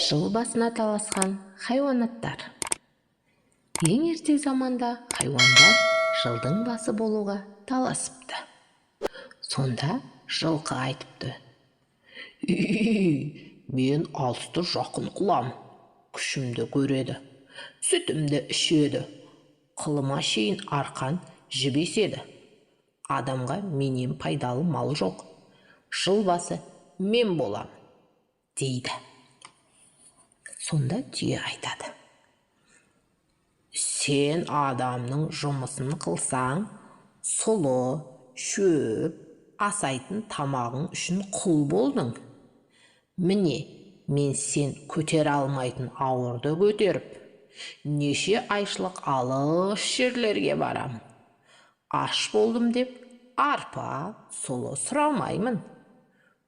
Жыл басына таласқан хайуанаттар. Ең ерте заманда хайуандар жылдың басы болуға таласыпты. Сонда жылқы айтыпты: мен алысты жақын қылам, күшімді көреді, сүтімді ішеді, қылыма шейін арқан жібеседі. Адамға менен пайдалы мал жоқ, жыл басы мен болам, дейді. Сонда түйе айтады: сен адамның жұмысын қылсаң, сұлы, шөп, асайтын тамағың үшін құл болдың. Міне, мен сен көтере алмайтын ауырды көтеріп, неше айшылық алыс жерлерге барам. Аш болдым деп, арпа, сұлы сұрамаймын.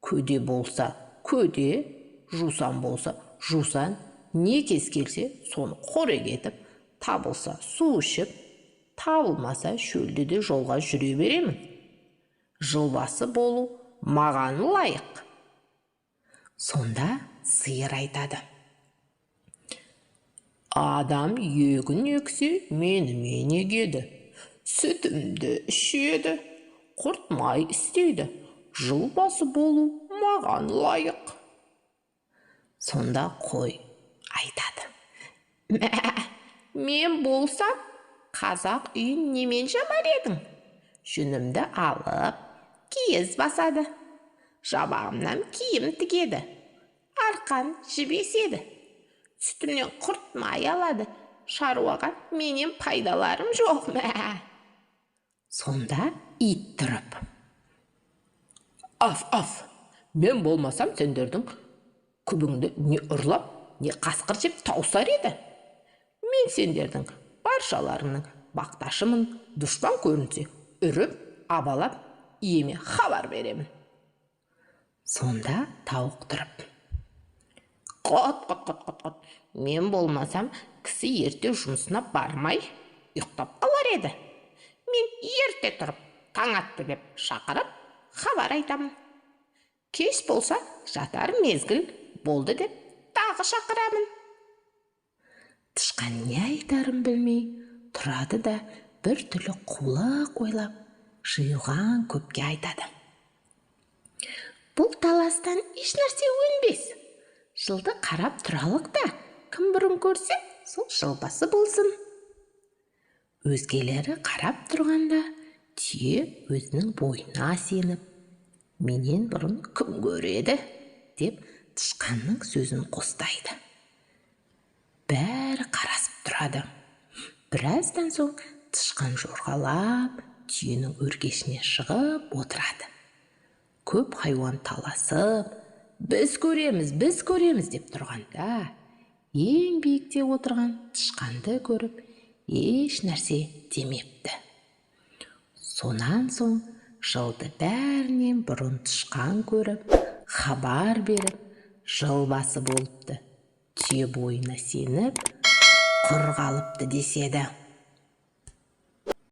Көде болса көде, жусан болса жусан, не кез келсе соны қорек етіп, табылса су ішіп, табылмаса шөлдеде жолға жүре беремін. Жылбасы болу маған лайық. Сонда сиыр айтады: адам егін ексе, менімен егеді, сүтімді ішеді, құртмай істейді, жылбасы болу маған лайық. Сонда қой айтады: мен болсам, қазақ үйін немен жамар едің? Жүнімді алып, киіз басады, жабағымнан киім тігеді, арқан жібеседі, сүтімнен құртмай алады, шаруаға менен пайдаларым жоқ. Сонда ит тұрып: Аф, мен болмасам, сендердің күбіңді не ұрлап, не қасқыр жеп таусар еді. Мен сендердің баршаларыңның бақташымын, дұшпан көрінсе, үріп, абалап, иеме хабар беремін. Сонда тауық тұрып: Қот, мен болмасам, кісі ерте жұмысына бармай, ұйықтап қалар еді. Мен ерте тұрып, таң атты деп шақырып, хабар айтамын. Кеш болса, жатар мезгіл болды деп тағы шақырамын. Тышқан не айтарын білмей тұрады да бір түрлі қулық ойлап, жиылған көпке айтады: бұл таластан ешнәрсе өнбес. Жылды қарап тұралық та, кім бұрын көрсе, сол жылбасы болсын. Өзгелері қарап тұрғанда, түйе өзінің бойына сеніп, менен бұрын кім көреді, деп тышқанның сөзін қостайды. Бәрі қарасып тұрады. Біраздан соң тышқан жорғалап, түйенің өркешіне шығып отырады. Көп хайуан таласып, біз көреміз деп тұрғанда, ең биікте отырған тышқанды көріп, еш нәрсе демепті. Сонан соң жылды бәрінен бұрын тышқан көріп, хабар беріп, жыл басы болыпты. Түйе бойына сеніп, құр қалыпты деседі.